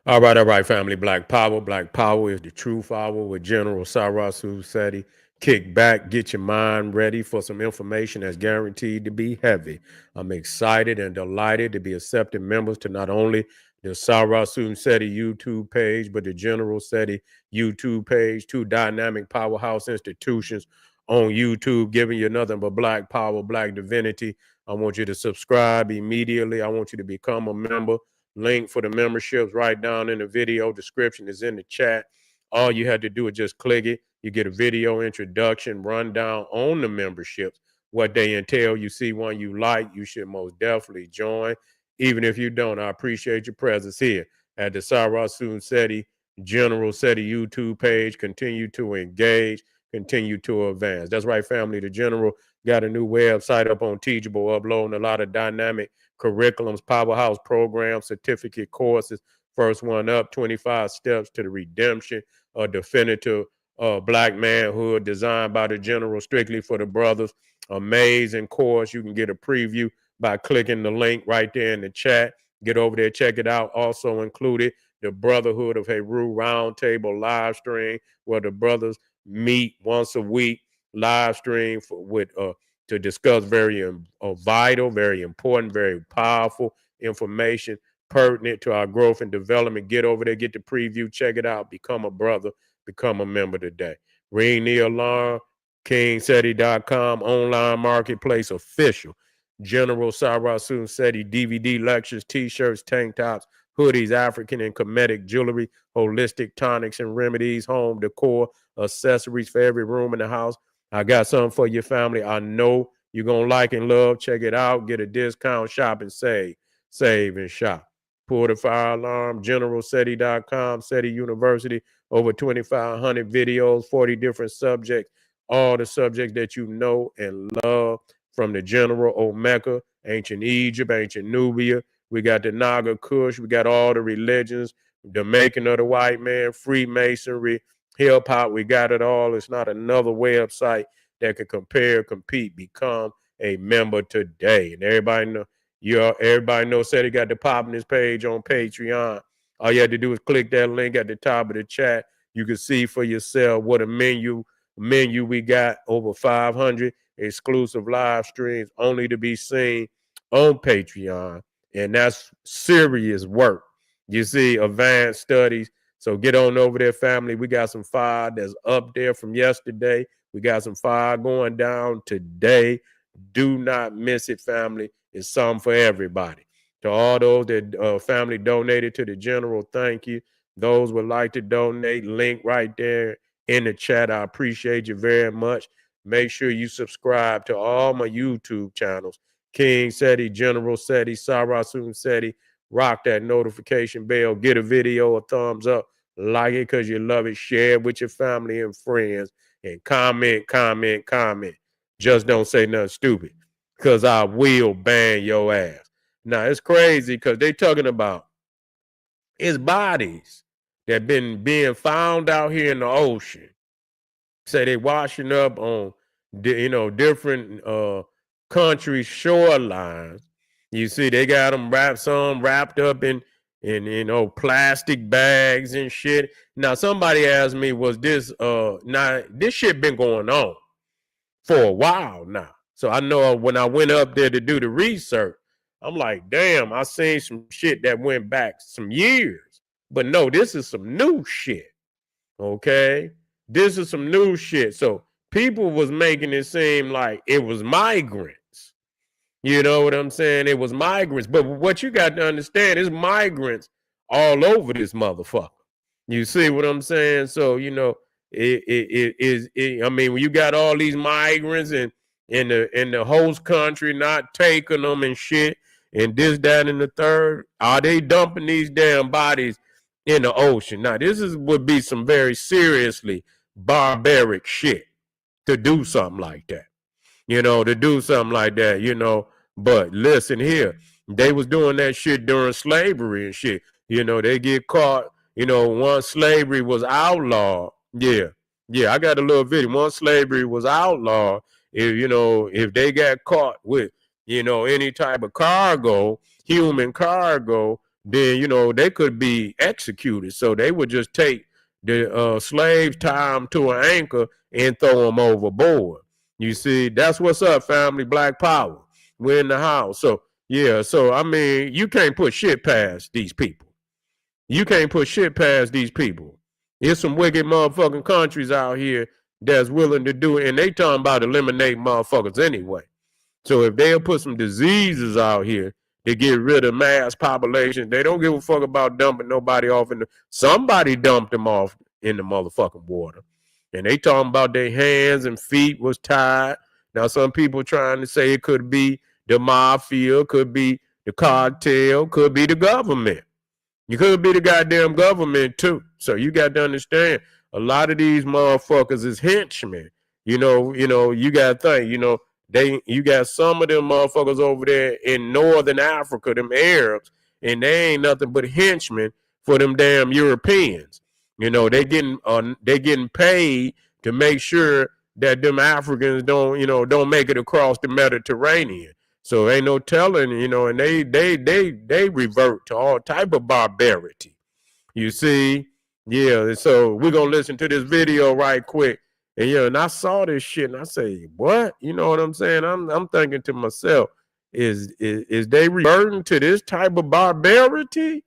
All right, family. Black Power. Black Power is the truth hour with General Sarasu Seti. Kick back, get your mind ready for some information that's guaranteed to be heavy. I'm excited and delighted to be accepting members to not only the Sarasu Seti YouTube page, but the General Seti YouTube page, two dynamic powerhouse institutions on YouTube, giving you nothing but black power, black divinity. I want you to subscribe immediately. I want you to become a member. Link for the memberships right down in the video description is in the chat. All you had to do is just click it. You get a video introduction, rundown on the memberships, what they entail. You see one you like, you should most definitely join. Even if you don't, I appreciate your presence here at the Sarasun Seti General Seti YouTube page. Continue to engage, continue to advance. That's right, family. The General got a new website up on Teachable, uploading a lot of dynamic curriculums, powerhouse programs, certificate courses. First one up, 25 Steps to the Redemption, a definitive black manhood designed by the General strictly for the brothers. Amazing course. You can get a preview by clicking the link right there in the chat. Get over there, check it out. Also included the Brotherhood of Heru Roundtable live stream, where the brothers meet once a week, live stream to discuss very vital, very important, very powerful information pertinent to our growth and development. Get over there, get the preview, check it out, become a brother, become a member today. Ring the alarm, kingseti.com, online marketplace official. General Sarasun Seti DVD lectures, t-shirts, tank tops, hoodies, African and Kemetic jewelry, holistic tonics and remedies, home decor, accessories for every room in the house. I got something for your family. I know you're going to like and love. Check it out. Get a discount, shop and save. Save and shop. Pull the fire alarm, generalseti.com, SETI University, over 2,500 videos, 40 different subjects, all the subjects that you know and love, from the general Omeka, ancient Egypt, ancient Nubia. We got the Naga Kush. We got all the religions, the making of the white man, Freemasonry, hip hop. We got it all. It's not another website that can compare, compete, become a member today. And everybody knows said he got the pop in his page on Patreon. All you had to do is click that link at the top of the chat. You can see for yourself what a menu we got, over 500 exclusive live streams only to be seen on Patreon. And that's serious work. You see, advanced studies. So get on over there, family. We got some fire that's up there from yesterday. We got some fire going down today. Do not miss it, family. It's something for everybody. To all those that family donated to the general, thank you. Those would like to donate, link right there in the chat. I appreciate you very much. Make sure you subscribe to all my YouTube channels. King Seti, General Seti, Sarasun Seti. Rock that notification bell. Get a video a thumbs up. Like it because you love it. Share it with your family and friends. And comment, comment, comment. Just don't say nothing stupid, because I will ban your ass. Now, it's crazy because they talking about it's bodies that been being found out here in the ocean. Say they washing up on, different countries' shorelines. You see, they got them wrapped up in plastic bags and shit. Now, somebody asked me, was this now this shit been going on for a while now. So I know when I went up there to do the research, I'm like, damn, I seen some shit that went back some years. But no, this is some new shit. Okay? This is some new shit. So people was making it seem like it was migrants. You know what I'm saying? It was migrants. But what you got to understand is migrants all over this motherfucker. You see what I'm saying? So, I mean, when you got all these migrants and in the host country not taking them and shit, and this, that, and the third, are they dumping these damn bodies in the ocean? Now, would be some very seriously barbaric shit to do something like that. To do something like that, But listen here, they was doing that shit during slavery and shit. They get caught. Once slavery was outlawed. Yeah, yeah, I got a little video. Once slavery was outlawed, if they got caught with, any type of cargo, human cargo, then you know they could be executed. So they would just take the slaves, tie them to an anchor, and throw them overboard. You see, that's what's up, family. Black power. We're in the house. So yeah, so I mean, you can't put shit past these people. You can't put shit past these people. There's some wicked motherfucking countries out here that's willing to do it, and they talking about eliminating motherfuckers anyway. So if they'll put some diseases out here to get rid of mass population, they don't give a fuck about dumping nobody off in the. Somebody dumped them off in the motherfucking water, and they talking about their hands and feet was tied. Now some people trying to say it could be the mafia, could be the cartel, could be the government. You could be the goddamn government too. So you got to understand, a lot of these motherfuckers is henchmen. You know, you got to think, you got some of them motherfuckers over there in Northern Africa, them Arabs, and they ain't nothing but henchmen for them damn Europeans. You know, they getting paid to make sure that them Africans don't make it across the Mediterranean. So ain't no telling, and they revert to all type of barbarity. You see? Yeah, so we're gonna listen to this video right quick. And I saw this shit and I say, what? You know what I'm saying? I'm thinking to myself, is they reverting to this type of barbarity?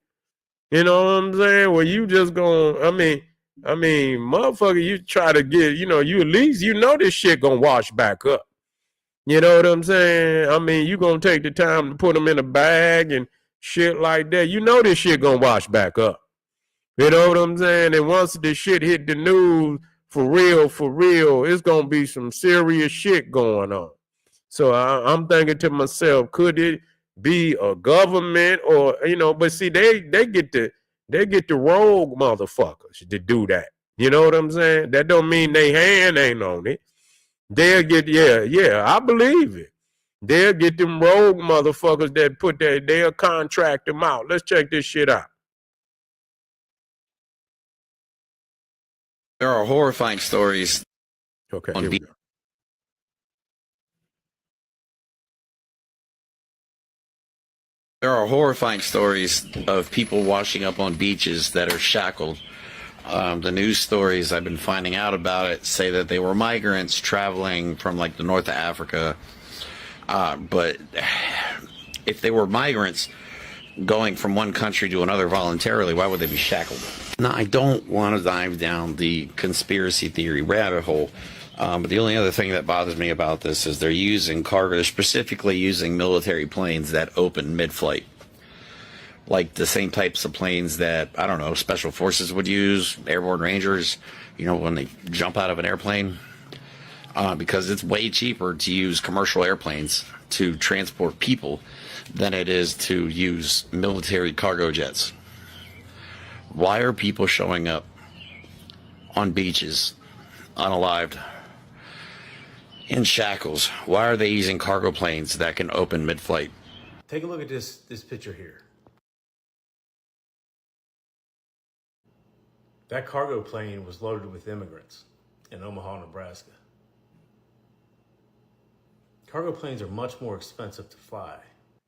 You know what I'm saying? Well, you just gonna, I mean, motherfucker, you try to get, you at least this shit gonna wash back up. You know what I'm saying? I mean, you gonna take the time to put them in a bag and shit like that. This shit gonna wash back up. You know what I'm saying? And once this shit hit the news, for real, it's gonna be some serious shit going on. So I'm thinking to myself, could it be a government or But see, they get the rogue motherfuckers to do that. You know what I'm saying? That don't mean they hand ain't on it. They'll get, I believe it. They'll get them rogue motherfuckers that they'll contract them out. Let's check this shit out. There are horrifying stories. Okay, here we go. There are horrifying stories of people washing up on beaches that are shackled. The news stories I've been finding out about it say that they were migrants traveling from like the north of Africa. But if they were migrants going from one country to another voluntarily, why would they be shackled? Now, I don't want to dive down the conspiracy theory rabbit hole. But the only other thing that bothers me about this is they're using cargo, they're specifically using military planes that open mid-flight. Like the same types of planes that, I don't know, special forces would use, airborne rangers, when they jump out of an airplane. Because it's way cheaper to use commercial airplanes to transport people than it is to use military cargo jets. Why are people showing up on beaches, unalived, in shackles? Why are they using cargo planes that can open mid-flight? Take a look at this picture here. That cargo plane was loaded with immigrants in Omaha, Nebraska. Cargo planes are much more expensive to fly.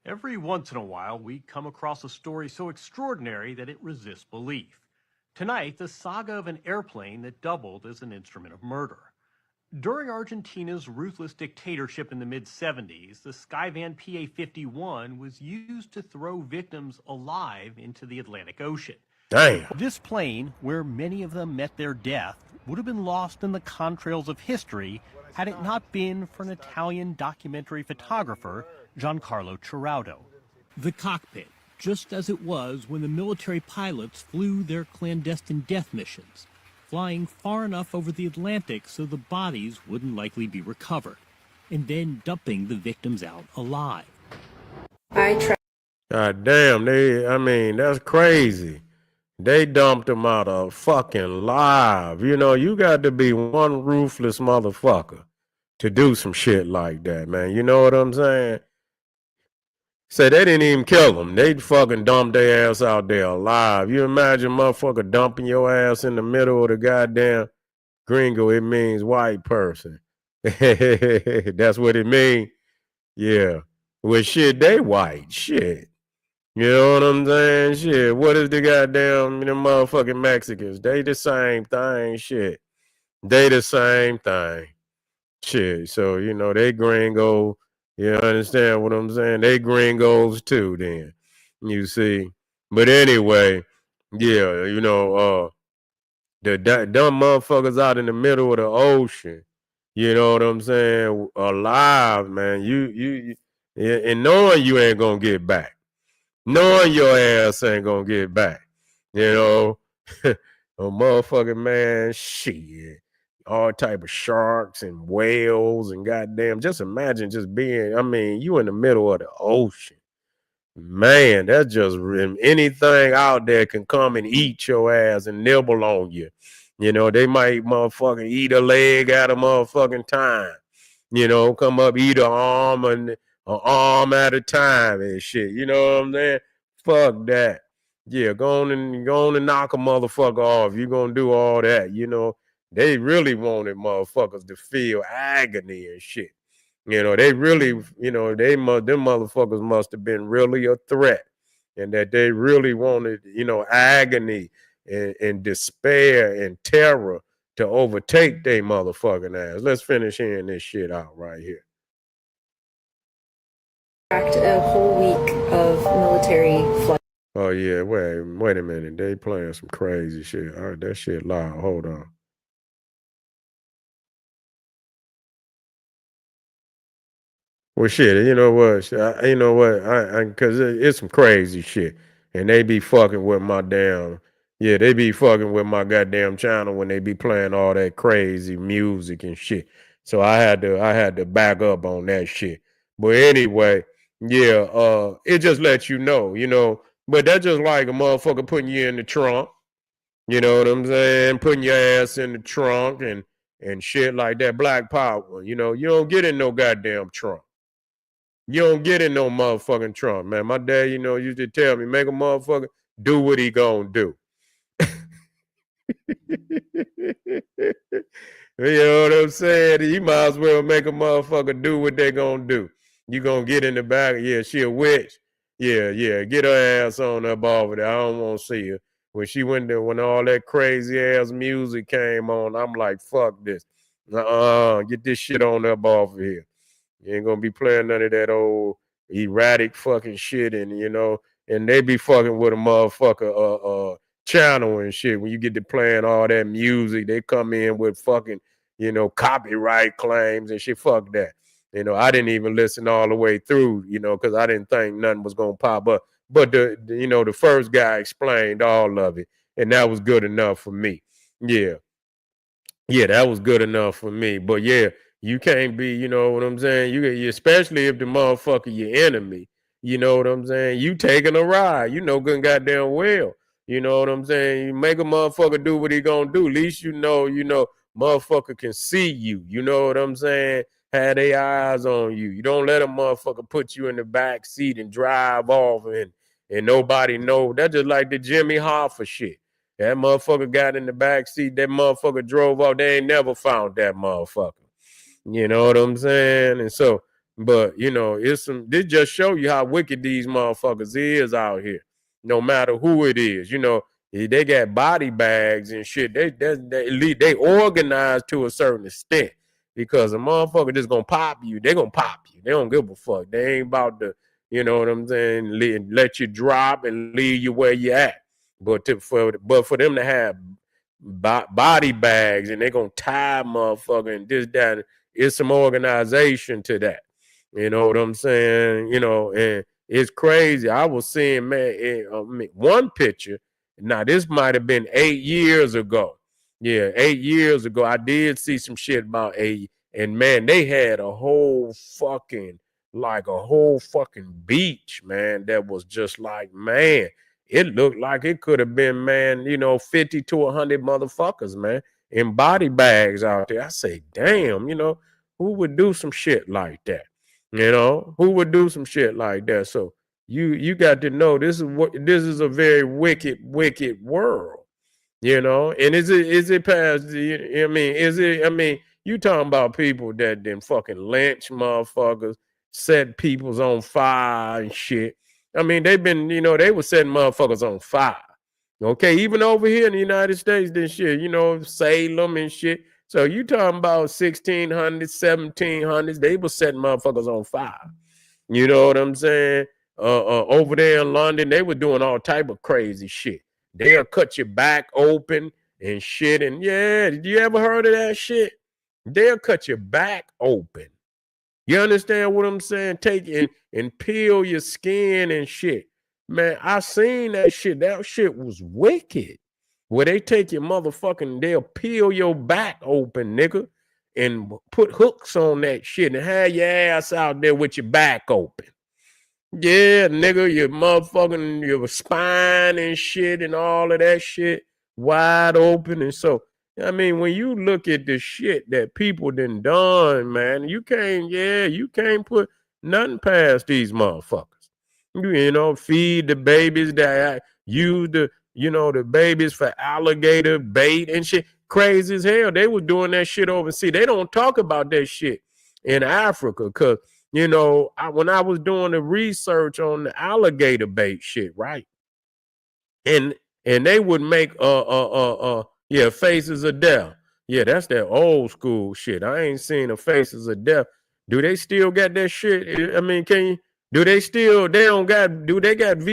Every once in a while, we come across a story so extraordinary that it resists belief. Tonight, the saga of an airplane that doubled as an instrument of murder. During Argentina's ruthless dictatorship in the mid-70s, the Skyvan PA-51 was used to throw victims alive into the Atlantic Ocean. Damn. This plane, where many of them met their death, would have been lost in the contrails of history had it not been for an Italian documentary photographer, Giancarlo Ciraudo. The cockpit, just as it was when the military pilots flew their clandestine death missions, flying far enough over the Atlantic so the bodies wouldn't likely be recovered, and then dumping the victims out alive. God damn, that's crazy. They dumped them out of fucking live. You got to be one ruthless motherfucker to do some shit like that, man. You know what I'm saying? Say they didn't even kill them. They fucking dumped their ass out there alive. You imagine motherfucker dumping your ass in the middle of the goddamn gringo. It means white person. That's what it means. Yeah. Well, shit, they white. Shit. You know what I'm saying? Shit. What is the goddamn them motherfucking Mexicans? They the same thing. Shit. They the same thing. Shit. So, they gringo. You understand what I'm saying? They gringos too, then. You see. But anyway, yeah, the dumb motherfuckers out in the middle of the ocean. You know what I'm saying? Alive, man. And knowing you ain't gonna get back. Knowing your ass ain't gonna get back. You know, a motherfucking man, shit. All type of sharks and whales and goddamn. Just imagine just being. I mean, you in the middle of the ocean, man. That's just anything out there can come and eat your ass and nibble on you. They might motherfucking eat a leg at a motherfucking time. Come up eat an arm at a time and shit. You know what I'm saying? Fuck that. Yeah, go on and knock a motherfucker off. You're gonna do all that. They really wanted motherfuckers to feel agony and shit. They really, them motherfuckers must have been really a threat, and that they really wanted, agony and despair and terror to overtake they motherfucking ass. Let's finish hearing this shit out right here. A whole week of military flight. Oh yeah, wait a minute. They playing some crazy shit. All right, that shit loud. Hold on. Well, shit, you know what? Because it's some crazy shit, and they be fucking with my they be fucking with my goddamn channel when they be playing all that crazy music and shit. So I had to back up on that shit. But anyway, yeah, it just lets you know. But that's just like a motherfucker putting you in the trunk. You know what I'm saying? Putting your ass in the trunk and shit like that. Black power. You don't get in no goddamn trunk. You don't get in no motherfucking trunk, man. My dad, used to tell me, make a motherfucker do what he gonna do. You know what I'm saying? You might as well make a motherfucker do what they gonna do. You gonna get in the back, yeah, she a witch. Yeah, get her ass on up over there. I don't want to see her. When she went there, when all that crazy ass music came on, I'm like, fuck this. Get this shit on up off of here. You ain't gonna be playing none of that old erratic fucking shit, and they be fucking with a motherfucker channel and shit. When you get to playing all that music, they come in with fucking, copyright claims and shit. Fuck that. I didn't even listen all the way through, because I didn't think nothing was gonna pop up. But the first guy explained all of it, and that was good enough for me. Yeah. Yeah, that was good enough for me. But yeah, you can't be, you know what I'm saying? Especially if the motherfucker your enemy, you know what I'm saying? You taking a ride, good and goddamn well. You know what I'm saying? You make a motherfucker do what he gonna do. At least motherfucker can see you. You know what I'm saying? Have their eyes on you. You don't let a motherfucker put you in the back seat and drive off and nobody know. That's just like the Jimmy Hoffa shit. That motherfucker got in the back seat. That motherfucker drove off. They ain't never found that motherfucker. You know what I'm saying? And so, but this just show you how wicked these motherfuckers is out here. No matter who it is, they got body bags and shit. They organize to a certain extent because a motherfucker just gonna pop you. They gonna pop you. They don't give a fuck. They ain't about to, you know what I'm saying, let you drop and leave you where you at. But for them to have body bags and they gonna tie motherfucker and this that, it's some organization to that. You know what I'm saying? And it's crazy. I was seeing, man, one picture. Now this might have been 8 years ago. Yeah, 8 years ago, I did see some shit about and man, they had a whole fucking beach, man. That was just like, man. It looked like it could have been, man, 50 to 100 motherfuckers, man, in body bags out there. I say, damn, who would do some shit like that? Who would do some shit like that? So you got to know this is a very wicked, wicked world, And is it past you talking about people that then fucking lynch motherfuckers, set peoples on fire and shit. I mean, they've been, they were setting motherfuckers on fire. Okay, even over here in the United States, this shit, Salem and shit. So you talking about 1600s, 1700s, they were setting motherfuckers on fire. You know what I'm saying? Over there in London, they were doing all type of crazy shit. They'll cut your back open and shit. And yeah, you ever heard of that shit? They'll cut your back open. You understand what I'm saying? Take it and peel your skin and shit. Man, I seen that shit. That shit was wicked. Where they take your motherfucking, they'll peel your back open, nigga, and put hooks on that shit and have your ass out there with your back open. Yeah, nigga, your motherfucking, your spine and shit and all of that shit wide open. And so, I mean, when you look at the shit that people done, man, you can't put nothing past these motherfuckers. Feed the babies that use the babies for alligator bait and shit. Crazy as hell. They was doing that shit overseas. They don't talk about that shit in Africa because, when I was doing the research on the alligator bait shit, right? And they would make faces of death. Yeah, that's that old school shit. I ain't seen the faces of death. Do they still got that shit? I mean, do they got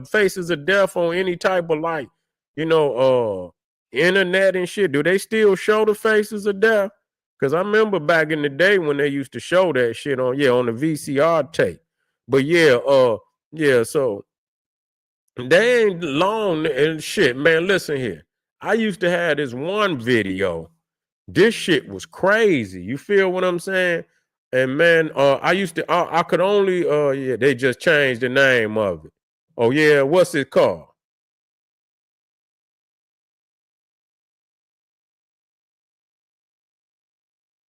faces of death on any type of internet and shit? Do they still show the faces of death? Because I remember back in the day when they used to show that shit on the VCR tape. But so they ain't long and shit, man. Listen here. I used to have this one video. This shit was crazy. You feel what I'm saying? And man, I could only, they just changed the name of it. Oh yeah, what's it called?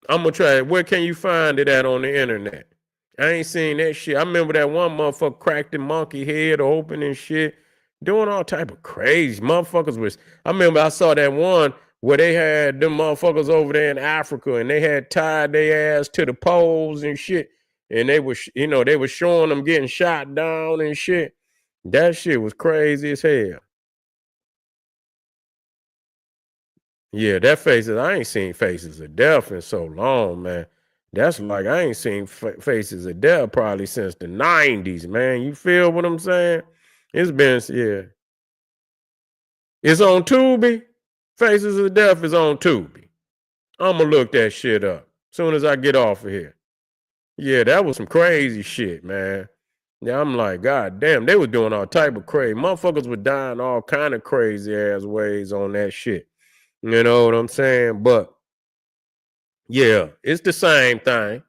I'm gonna try it. Where can you find it at on the internet? I ain't seen that shit. I remember that one motherfucker cracked the monkey head open and shit, doing all type of crazy motherfuckers. I remember I saw that one where they had them motherfuckers over there in Africa and they had tied their ass to the poles and shit. And they were, they were showing them getting shot down and shit. That shit was crazy as hell. Yeah, I ain't seen Faces of Death in so long, man. That's like, I ain't seen Faces of Death probably since the 90s, man. You feel what I'm saying? It's been, yeah. It's on Tubi. Faces of Death is on Tubi. I'm going to look that shit up as soon as I get off of here. Yeah, that was some crazy shit, man. Yeah, I'm like, God damn, they were doing all type of crazy. Motherfuckers were dying all kind of crazy ass ways on that shit. You know what I'm saying? But yeah, it's the same thing.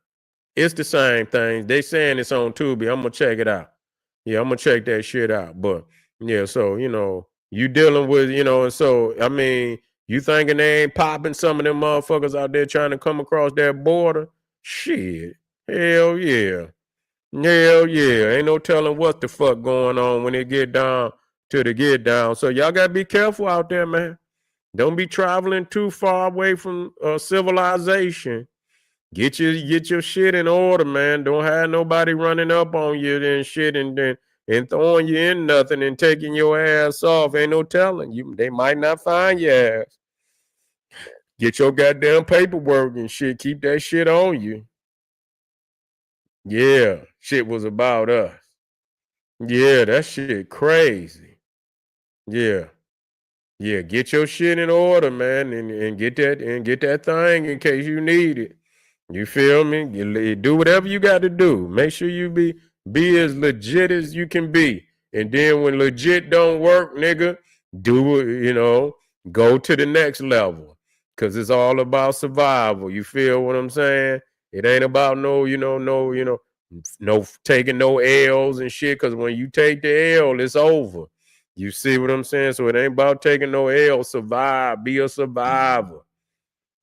It's the same thing. They saying it's on Tubi. I'm gonna check it out. Yeah, I'm gonna check that shit out. But yeah, so you dealing with, and so I mean, you thinking they ain't popping some of them motherfuckers out there trying to come across that border? Shit. Hell yeah. Hell yeah. Ain't no telling what the fuck going on when it get down to the get down. So y'all gotta be careful out there, man. Don't be traveling too far away from civilization. Get your shit in order, man. Don't have nobody running up on you and shit and throwing you in nothing and taking your ass off. Ain't no telling you. They might not find your ass. Get your goddamn paperwork and shit. Keep that shit on you. Yeah, shit was about us. Yeah, that shit crazy. Yeah. Yeah, get your shit in order, man, and get that thing in case you need it. You feel me? You do whatever you got to do. Make sure you be as legit as you can be. And then when legit don't work, nigga, do it, go to the next level. Cause it's all about survival. You feel what I'm saying? It ain't about no taking no L's and shit. Cause when you take the L, it's over. You see what I'm saying? So it ain't about taking no L. Survive. Be a survivor.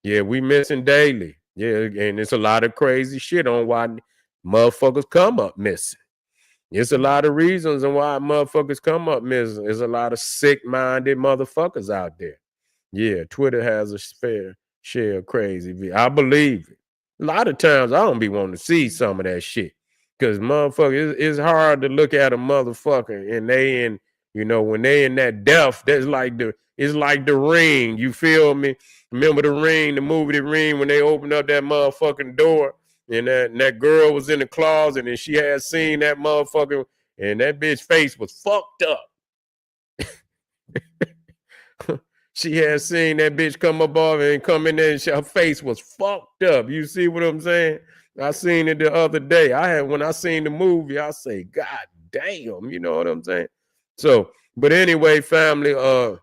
Yeah, we missing daily. Yeah, and it's a lot of crazy shit on why motherfuckers come up missing. It's a lot of reasons on why motherfuckers come up missing. There's a lot of sick-minded motherfuckers out there. Yeah, Twitter has a fair share of crazy. I believe it. A lot of times I don't be wanting to see some of that shit. Cause motherfucker, it's hard to look at a motherfucker and they in, when they in that death, it's like the Ring. You feel me? Remember the Ring, the movie The Ring, when they opened up that motherfucking door and that girl was in the closet and she had seen that motherfucker and that bitch face was fucked up. She had seen that bitch come up off and come in there and her face was fucked up. You see what I'm saying? I seen it the other day. When I seen the movie, I say, God damn, you know what I'm saying? So, but anyway, family, I'm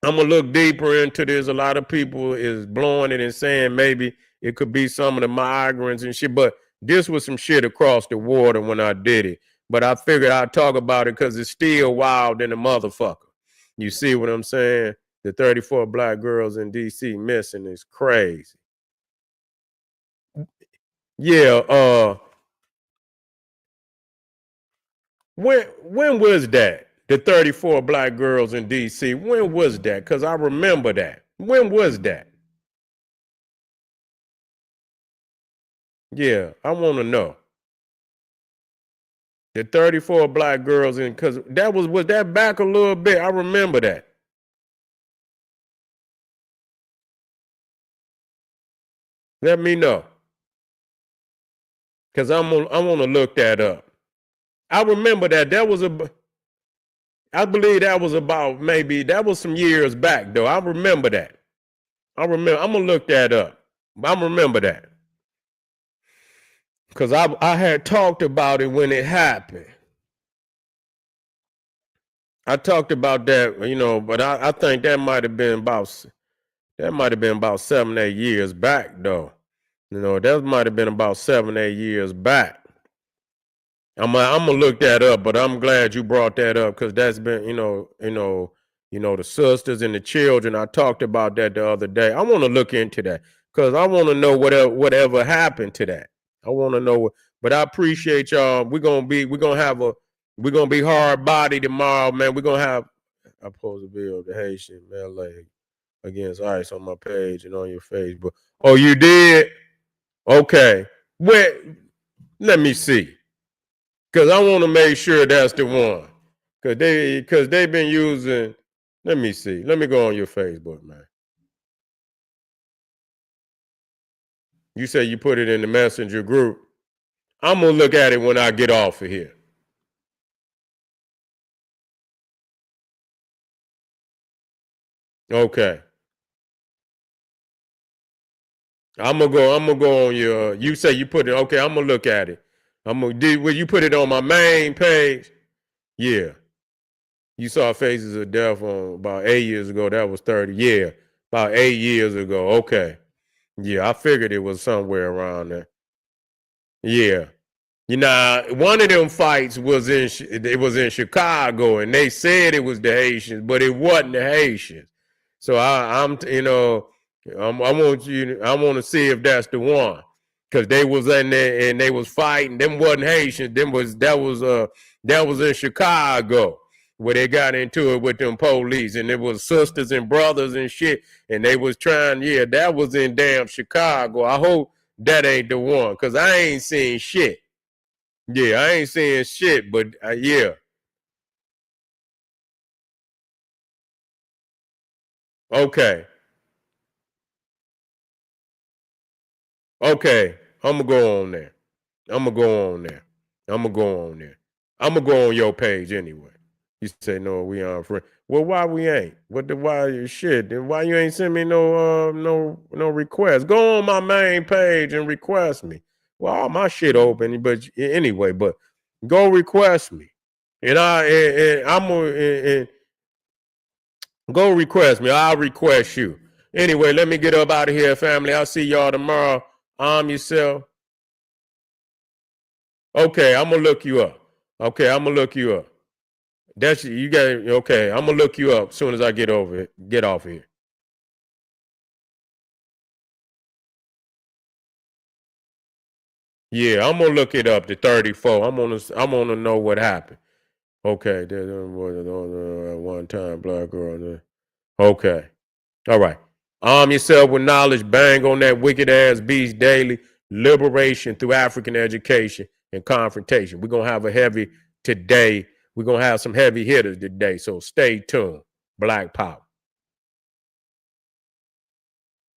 gonna look deeper into this. A lot of people is blowing it and saying maybe it could be some of the migrants and shit, but this was some shit across the water when I did it. But I figured I'd talk about it because it's still wild in a motherfucker. You see what I'm saying? The 34 black girls in DC missing is crazy. Yeah, when was that? The 34 black girls in DC. When was that? Because I remember that. When was that? Yeah, I want to know. The 34 black girls in, because was that back a little bit? I remember that. Let me know. Because I want to look that up. I remember that. I believe that was about that was some years back, though. I remember that. I'm going to look that up. I remember that. Because I had talked about it when it happened. I talked about that, but I think that might have been about 7, 8 years back, though. That might have been about 7, 8 years back. I'm gonna look that up, but I'm glad you brought that up because that's been, the sisters and the children. I talked about that the other day. I want to look into that because I want to know whatever happened to that. I want to know but I appreciate y'all. We're gonna be hard body tomorrow, man. We're gonna have I post a video of the Haitian LA against ICE on my page and on your Facebook. Oh, you did? Okay. Let me see. Because I want to make sure that's the one. Because they've been using, let me see. Let me go on your Facebook, man. You say you put it in the messenger group. I'm going to look at it when I get off of here. Okay. I'm gonna go on your, you say you put it, okay, I'm gonna look at it. Will you put it on my main page? Yeah. You saw Faces of Death on about 8 years ago. That was 30. Yeah. About 8 years ago. Okay. Yeah, I figured it was somewhere around there. Yeah. One of them fights was in Chicago, and they said it was the Haitians, but it wasn't the Haitians. So I want to see if that's the one, because they was in there and they was fighting. Them wasn't Haitians. That was in Chicago where they got into it with them police, and it was sisters and brothers and shit, and they was trying. Yeah, that was in damn Chicago. I hope that ain't the one, because I ain't seen shit. Yeah, I ain't saying shit, but yeah. Okay. Okay. I'm going to go on there. I'm going to go on there. I'm going to go on there. I'm going to go on your page anyway. You say, no, we aren't friends. Well, why we ain't? Why shit? Then why you ain't send me no request? Go on my main page and request me. Well, all my shit open, but anyway, but go request me. And I'm gonna go request me. I'll request you. Anyway, let me get up out of here, family. I'll see y'all tomorrow. Arm yourself. Okay, I'm gonna look you up. Okay, I'm gonna look you up. That's you got okay. I'm gonna look you up as soon as I get off here. Yeah, I'm gonna look it up. The 34. I'm gonna know what happened. Okay, there's one time black girl. Okay. All right. Arm yourself with knowledge. Bang on that wicked ass beast daily. liberation through African education and confrontation. We're going to have a heavy today. We're going to have some heavy hitters today. So stay tuned. Black Power.